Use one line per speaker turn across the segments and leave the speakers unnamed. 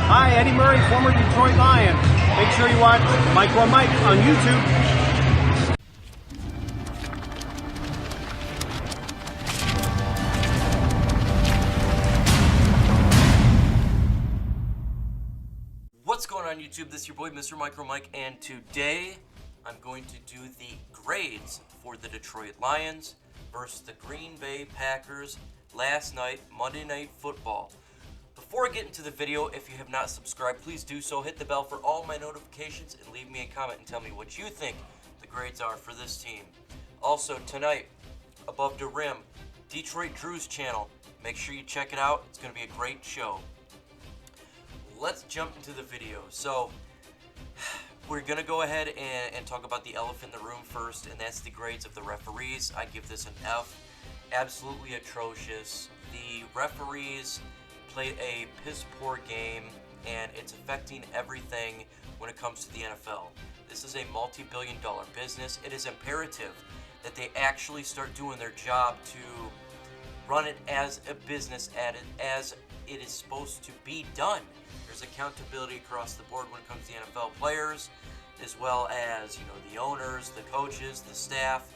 Hi, Eddie Murray, former Detroit Lion. Make sure you watch Mike on Mike on YouTube.
What's going on YouTube? This is your boy Mr. Micro Mike, and today I'm going to do the grades for the Detroit Lions versus the Green Bay Packers last night, Monday Night Football. Before I get into the video, if you have not subscribed, please do so. Hit the bell for all my notifications and leave me a comment and tell me what you think the grades are for this team. Also, tonight, Above the Rim, Detroit Drew's channel. Make sure you check it out. It's going to be a great show. Let's jump into the video. So, we're going to go ahead and talk about the elephant in the room first, and that's the grades of the referees. I give this an F. Absolutely atrocious. The referees played a piss-poor game, and it's affecting everything when it comes to the NFL. This is a multi-billion-dollar business. It is imperative that they actually start doing their job to run it as a business, as it is supposed to be done. There's accountability across the board when it comes to the NFL players, as well as, the owners, the coaches, the staff.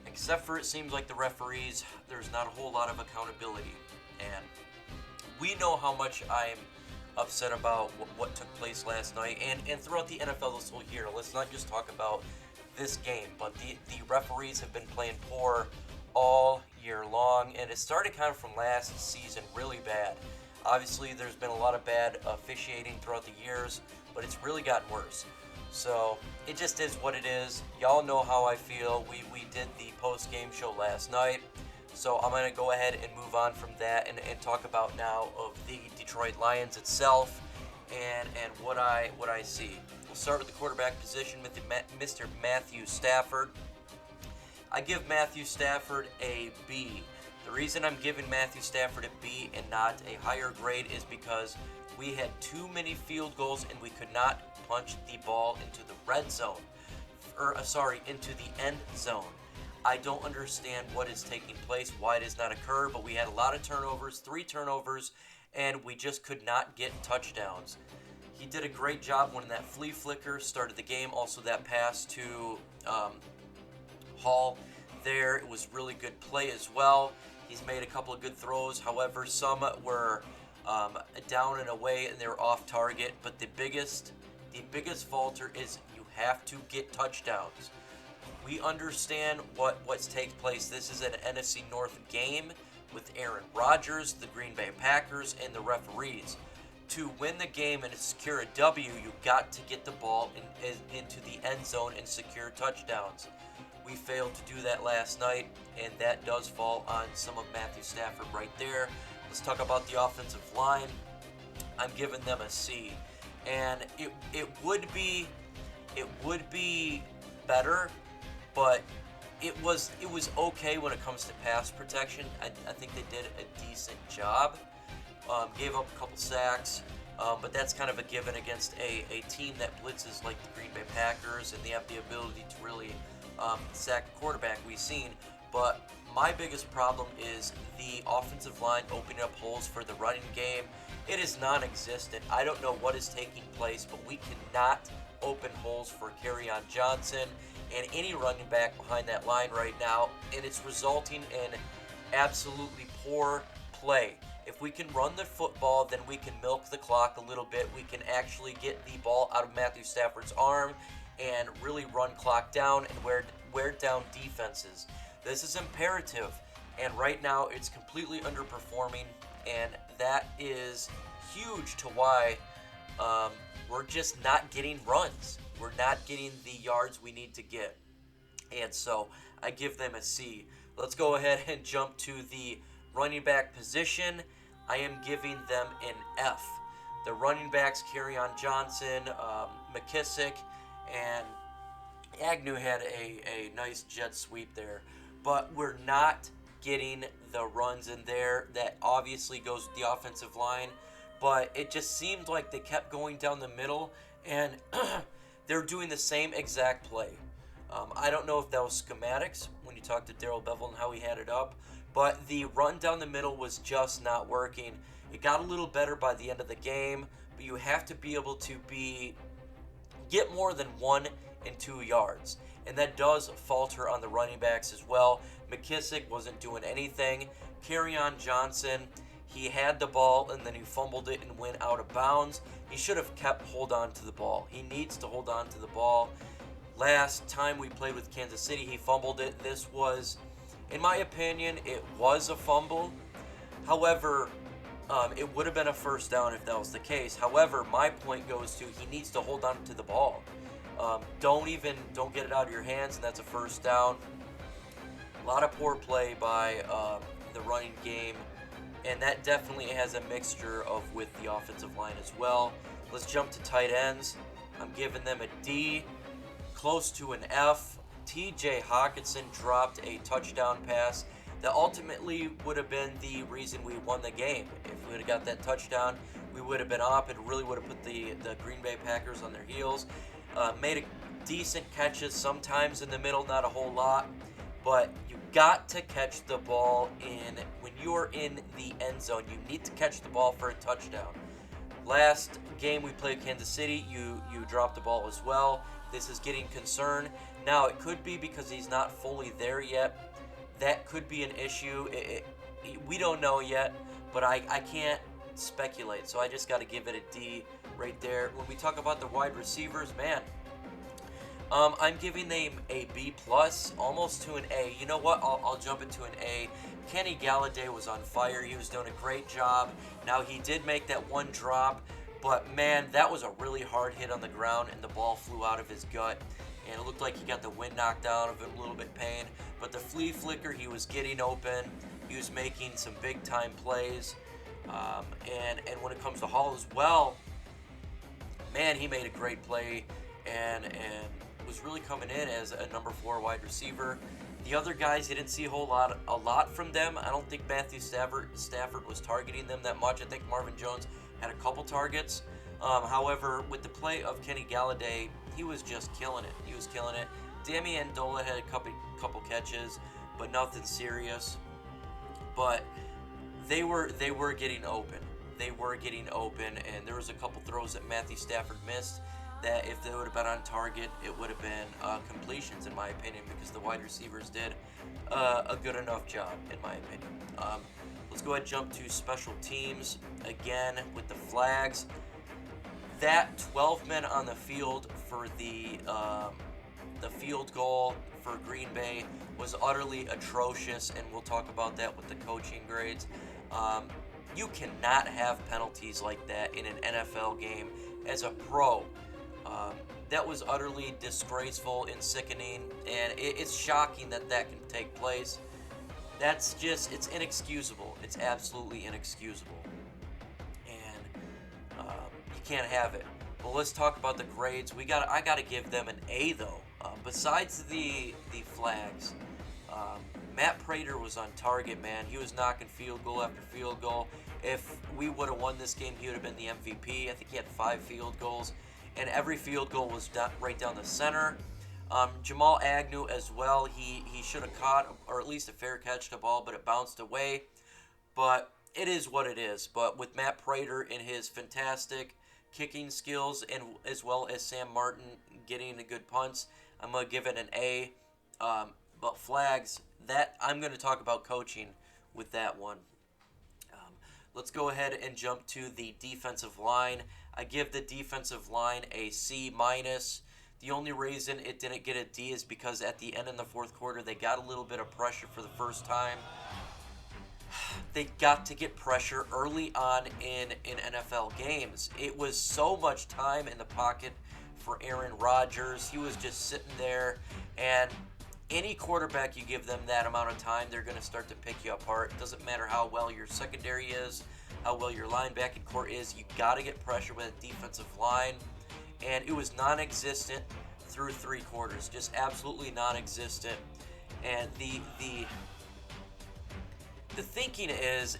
Except for it seems like the referees, there's not a whole lot of accountability. And we know how much I'm upset about what took place last night and throughout the NFL this whole year. Let's not just talk about this game, but the referees have been playing poor all year long, and it started kind of from last season really bad. Obviously, there's been a lot of bad officiating throughout the years, but it's really gotten worse. So it just is what it is. Y'all know how I feel. We did the post-game show last night. So I'm going to go ahead and move on from that and talk about now of the Detroit Lions itself and what I see. We'll start with the quarterback position with Mr. Matthew Stafford. I give Matthew Stafford a B. The reason I'm giving Matthew Stafford a B and not a higher grade is because we had too many field goals and we could not punch the ball into the red zone. Into the end zone. I don't understand what is taking place, why it does not occur, but we had a lot of turnovers, 3 turnovers, and we just could not get touchdowns. He did a great job when that flea flicker started the game. Also, that pass to Hall there, it was really good play as well. He's made a couple of good throws. However, some were down and away, and they were off target. But the biggest falter is you have to get touchdowns. We understand what's taking place. This is an NFC North game with Aaron Rodgers, the Green Bay Packers, and the referees. To win the game and secure a W, you've got to get the ball into the end zone and secure touchdowns. We failed to do that last night, and that does fall on some of Matthew Stafford right there. Let's talk about the offensive line. I'm giving them a C, and it would be better, but it was okay when it comes to pass protection. I think they did a decent job. Gave up a couple sacks, but that's kind of a given against a team that blitzes like the Green Bay Packers, and they have the ability to really sack the quarterback we've seen. But my biggest problem is the offensive line opening up holes for the running game. It is non-existent. I don't know what is taking place, but we cannot open holes for Kerryon Johnson and any running back behind that line right now, and it's resulting in absolutely poor play. If we can run the football, then we can milk the clock a little bit. We can actually get the ball out of Matthew Stafford's arm and really run clock down and wear down defenses. This is imperative, and right now it's completely underperforming, and that is huge to why we're just not getting runs. We're not getting the yards we need to get, and so I give them a C. Let's go ahead and jump to the running back position. I am giving them an F. The running backs, Kerryon Johnson, McKissick, and Agnew had a nice jet sweep there, but we're not getting the runs in there. That obviously goes with the offensive line, but it just seemed like they kept going down the middle, and they're doing the same exact play. I don't know if that was schematics when you talked to Darrell Bevel and how he had it up, but the run down the middle was just not working. It got a little better by the end of the game, but you have to be able to get more than 1 and 2 yards. And that does falter on the running backs as well. McKissick wasn't doing anything. Kerryon Johnson, he had the ball and then he fumbled it and went out of bounds. He should have kept hold on to the ball. He needs to hold on to the ball. Last time we played with Kansas City, he fumbled it. This was, in my opinion, it was a fumble. However, it would have been a first down if that was the case. However, my point goes to he needs to hold on to the ball. Don't get it out of your hands, and that's a first down. A lot of poor play by the running game, and that definitely has a mixture with the offensive line as well. Let's jump to tight ends. I'm giving them a D, close to an F. TJ Hawkinson dropped a touchdown pass that ultimately would have been the reason we won the game. If we would have got that touchdown, we would have been up. It really would have put the Green Bay Packers on their heels. Made decent catches sometimes in the middle, not a whole lot. But you got to catch the ball when you're in the end zone. You need to catch the ball for a touchdown. Last game we played Kansas City, you dropped the ball as well. This is getting concerned. Now, it could be because he's not fully there yet. That could be an issue. We don't know yet, but I can't speculate, so I just got to give it a D right there. When we talk about the wide receivers, man, I'm giving them a B+, almost to an A. You know what? I'll jump into an A. Kenny Galladay was on fire. He was doing a great job. Now, he did make that one drop, but man, that was a really hard hit on the ground, and the ball flew out of his gut. And it looked like he got the wind knocked out of him, a little bit pain. But the flea flicker, he was getting open. He was making some big-time plays. And when it comes to Hall as well, man, he made a great play and was really coming in as a number 4 wide receiver. The other guys, you didn't see a lot from them. I don't think Matthew Stafford was targeting them that much. I think Marvin Jones had a couple targets. However, with the play of Kenny Galladay, he was just killing it. He was killing it. Damian Dola had a couple catches, but nothing serious. But they were getting open. They were getting open, and there was a couple throws that Matthew Stafford missed that if they would have been on target, it would have been completions, in my opinion, because the wide receivers did a good enough job, in my opinion. Let's go ahead and jump to special teams again with the flags. That 12 men on the field for the field goal for Green Bay was utterly atrocious, and we'll talk about that with the coaching grades. You cannot have penalties like that in an NFL game as a pro. That was utterly disgraceful and sickening, and it's shocking that can take place. It's inexcusable. It's absolutely inexcusable. You can't have it. But let's talk about the grades. I gotta give them an A though. Besides the flags, Matt Prater was on target, man. He was knocking field goal after field goal. If we would have won this game, he would have been the MVP. I think he had 5 field goals, and every field goal was right down the center. Jamal Agnew as well. He should have caught, or at least a fair catch the ball, but it bounced away. But it is what it is. But with Matt Prater and his fantastic kicking skills, and as well as Sam Martin getting the good punts, I'm going to give it an A. But flags, that I'm going to talk about coaching with that one. Let's go ahead and jump to the defensive line. I give the defensive line a C-. The only reason it didn't get a D is because at the end in the fourth quarter, they got a little bit of pressure for the first time. They got to get pressure early on in NFL games. It was so much time in the pocket for Aaron Rodgers. He was just sitting there, and any quarterback you give them that amount of time, they're going to start to pick you apart. It doesn't matter how well your secondary is, how well your linebacking core is. You got to get pressure with a defensive line, and it was non-existent through 3 quarters, just absolutely non-existent. And the thinking is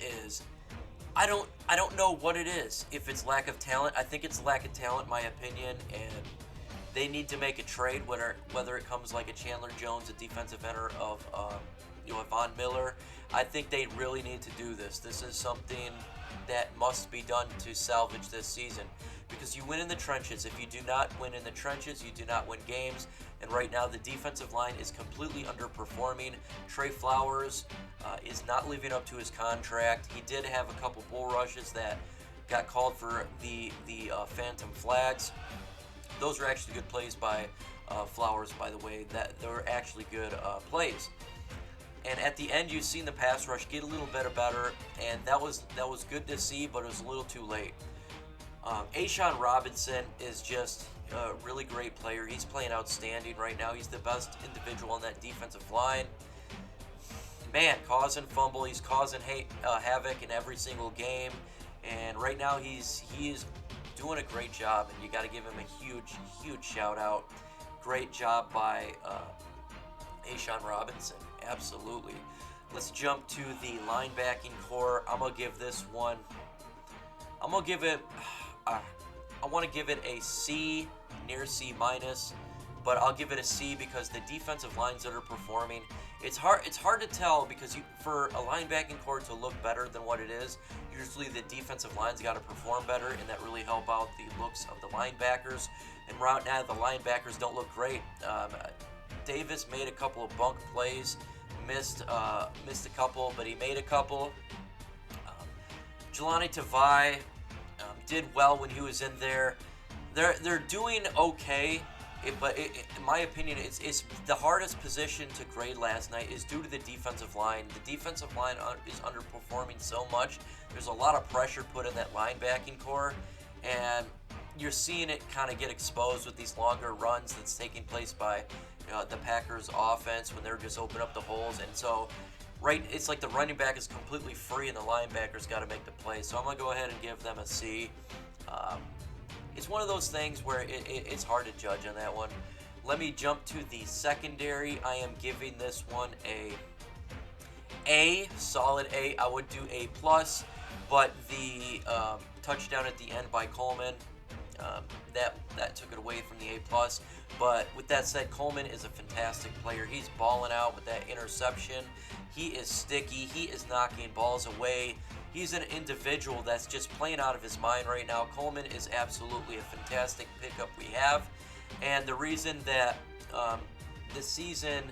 I don't know what it is. If it's lack of talent, I think it's lack of talent, in my opinion, and they need to make a trade, whether it comes like a Chandler Jones, a defensive end, of Von Miller. I think they really need to do this. This is something that must be done to salvage this season, because you win in the trenches. If you do not win in the trenches, you do not win games. And right now, the defensive line is completely underperforming. Trey Flowers is not living up to his contract. He did have a couple bull rushes that got called for the phantom flags. Those are actually good plays by Flowers, by the way. That they were actually good plays. And at the end, you've seen the pass rush get a little bit better, and that was good to see, but it was a little too late. Ashawn Robinson is just a really great player. He's playing outstanding right now. He's the best individual on that defensive line. Man, causing fumble. He's causing havoc in every single game. And right now, he is doing a great job, and you got to give him a huge shout out. Great job by Ashawn Robinson. Absolutely. Let's jump to the linebacking core. I'm gonna give this one. I'm gonna give it. I want to give it a C, near C minus, but I'll give it a C because the defensive lines that are performing. It's hard to tell because for a linebacking core to look better than what it is, usually the defensive line's got to perform better, and that really help out the looks of the linebackers. And right now, the linebackers don't look great. Davis made a couple of bunk plays, missed a couple, but he made a couple. Jelani Tavai did well when he was in there. They're doing okay, but in my opinion, it's the hardest position to grade last night is due to the defensive line. The defensive line is underperforming so much. There's a lot of pressure put in that linebacking core, and you're seeing it kind of get exposed with these longer runs that's taking place by the Packers offense when they're just open up the holes. And so it's like the running back is completely free and the linebacker's got to make the play. So I'm going to go ahead and give them a C. It's one of those things where it's hard to judge on that one. Let me jump to the secondary. I am giving this one a solid A. I would do A+, but the touchdown at the end by Coleman, that took it away from the A+. But with that said, Coleman is a fantastic player. He's balling out with that interception. He is sticky. He is knocking balls away. He's an individual that's just playing out of his mind right now. Coleman is absolutely a fantastic pickup we have. And the reason that this season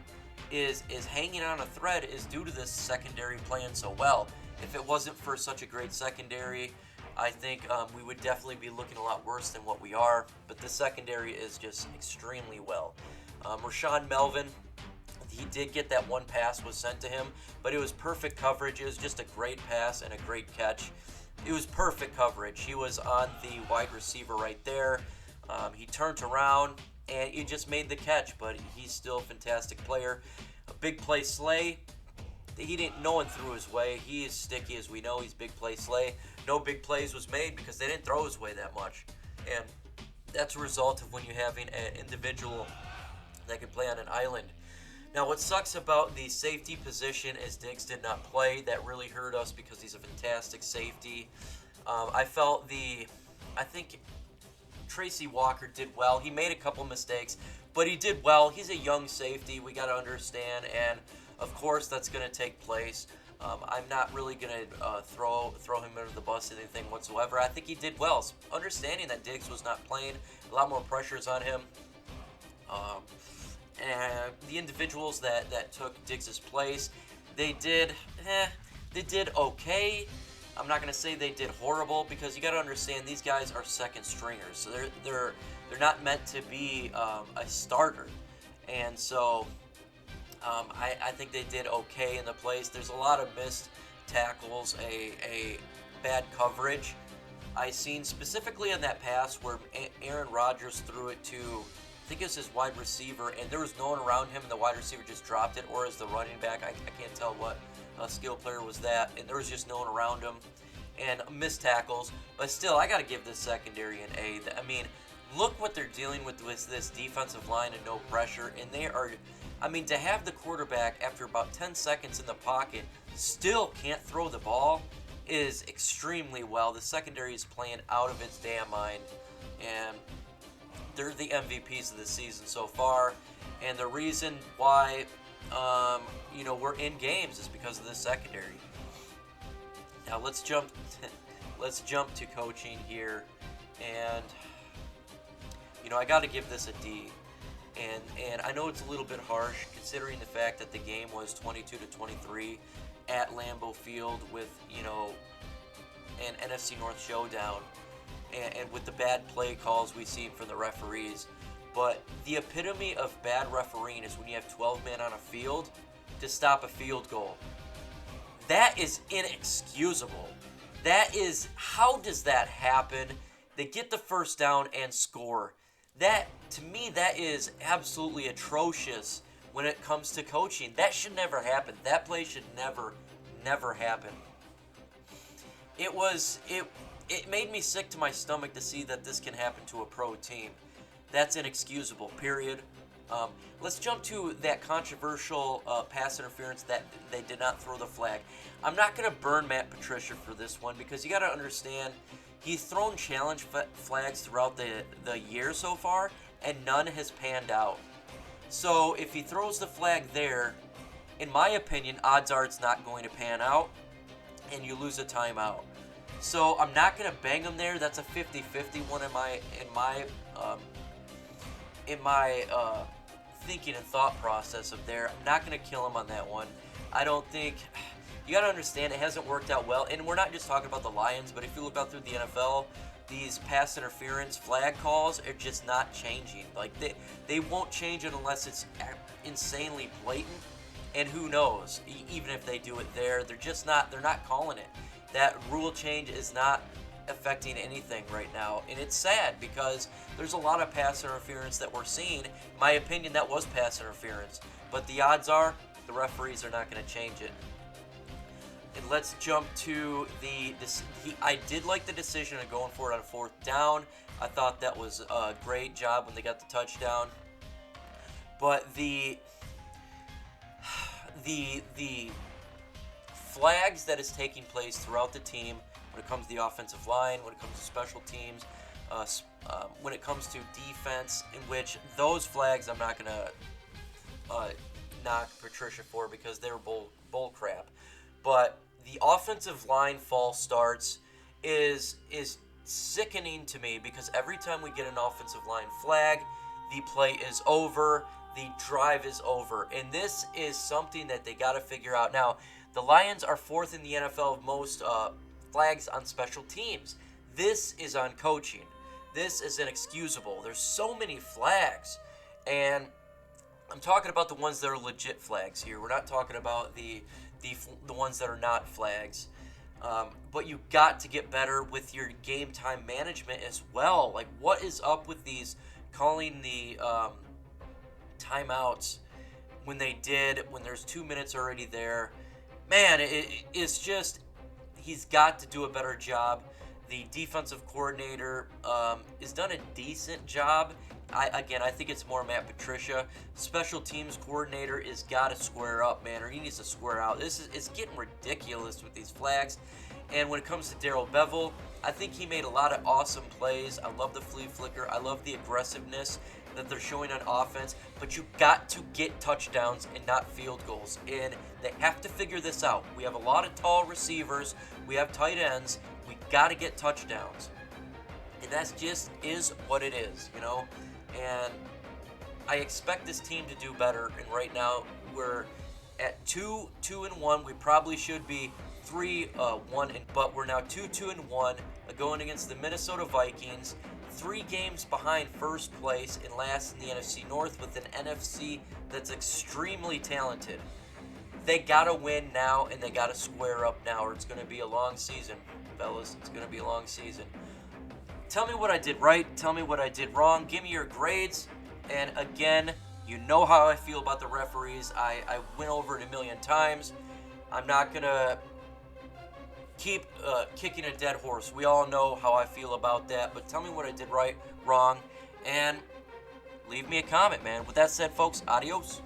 is hanging on a thread is due to this secondary playing so well. If it wasn't for such a great secondary, I think we would definitely be looking a lot worse than what we are. But the secondary is just extremely well. Rashawn Melvin, he did get that one pass was sent to him, but it was perfect coverage. It was just a great pass and a great catch. It was perfect coverage. He was on the wide receiver right there. He turned around and he just made the catch, but he's still a fantastic player. A big play Slay. No one threw his way. He is sticky, as we know. He's big play Slay. No big plays was made because they didn't throw his way that much. And that's a result of when you're having an individual that can play on an island. Now, what sucks about the safety position is Diggs did not play. That really hurt us because he's a fantastic safety. I think Tracy Walker did well. He made a couple mistakes, but he did well. He's a young safety, we got to understand, and of course that's going to take place. I'm not really going to throw him under the bus or anything whatsoever. I think he did well, understanding that Diggs was not playing. A lot more pressures on him. And the individuals that took Diggs' place, they did okay. I'm not going to say they did horrible because you got to understand these guys are second stringers, so they're not meant to be a starter, and so I think they did okay in the place. There's a lot of missed tackles, a bad coverage. I seen specifically on that pass where Aaron Rodgers threw it to, I think it was his wide receiver, and there was no one around him, and the wide receiver just dropped it, or as the running back, I can't tell what skill player was that, and there was just no one around him, and missed tackles. But still, I got to give this secondary an A. I mean, look what they're dealing with this defensive line and no pressure, and they are, I mean, to have the quarterback after about 10 seconds in the pocket still can't throw the ball is extremely well. The secondary is playing out of its damn mind, and they're the MVPs of the season so far. And the reason why, we're in games is because of the secondary. Now let's jump let's jump to coaching here. And, I got to give this a D. And I know it's a little bit harsh considering the fact that the game was 22-23 at Lambeau Field with, an NFC North showdown. And with the bad play calls we've seen from the referees. But the epitome of bad refereeing is when you have 12 men on a field to stop a field goal. That is inexcusable. How does that happen? They get the first down and score. That, to me, that is absolutely atrocious when it comes to coaching. That should never happen. That play should never happen. It made me sick to my stomach to see that this can happen to a pro team. That's inexcusable, period. Let's jump to that controversial pass interference that they did not throw the flag. I'm not going to burn Matt Patricia for this one because you got to understand he's thrown challenge flags throughout the year so far, and none has panned out. So if he throws the flag there, in my opinion, odds are it's not going to pan out, and you lose a timeout. So I'm not going to bang him there. That's a 50-50 one in my thinking and thought process of there. I'm not going to kill him on that one. I don't think... You got to understand, it hasn't worked out well. And we're not just talking about the Lions, but if you look out through the NFL, these pass interference flag calls are just not changing. Like, they won't change it unless it's insanely blatant. And who knows? Even if they do it there, they're not calling it. That rule change is not affecting anything right now. And it's sad because there's a lot of pass interference that we're seeing. In my opinion, that was pass interference. But the odds are the referees are not going to change it. And let's jump to I did like the decision of going for it on 4th down. I thought that was a great job when they got the touchdown. But the flags that is taking place throughout the team when it comes to the offensive line, when it comes to special teams, when it comes to defense, in which those flags I'm not going to knock Patricia for because they're bull crap. But the offensive line false starts is sickening to me because every time we get an offensive line flag, the play is over, the drive is over. And this is something that they got to figure out. Now, the Lions are 4th in the NFL of most flags on special teams. This is on coaching. This is inexcusable. There's so many flags. And I'm talking about the ones that are legit flags here. We're not talking about the ones that are not flags. But you got to get better with your game time management as well. Like, what is up with these calling the timeouts when there's 2 minutes already there? Man, it's just, he's got to do a better job. The defensive coordinator has done a decent job. I think it's more Matt Patricia. Special teams coordinator is got to square up, man, or he needs to square out. It's getting ridiculous with these flags. And when it comes to Darrell Bevell, I think he made a lot of awesome plays. I love the flea flicker. I love the aggressiveness that they're showing on offense. But you got to get touchdowns and not field goals. And they have to figure this out. We have a lot of tall receivers. We have tight ends. We got to get touchdowns. And that just is what it is, And I expect this team to do better. And right now we're at 2-1. We probably should be 3-1, but we're now 2-1 going against the Minnesota Vikings. 3 games behind first place and last in the NFC North with an NFC that's extremely talented. They got to win now and they got to square up now or it's going to be a long season, fellas. It's going to be a long season. Tell me what I did right. Tell me what I did wrong. Give me your grades. And again, you know how I feel about the referees. I went over it a million times. I'm not going to keep kicking a dead horse. We all know how I feel about that. But tell me what I did right, wrong, and leave me a comment, man. With that said, folks, adios.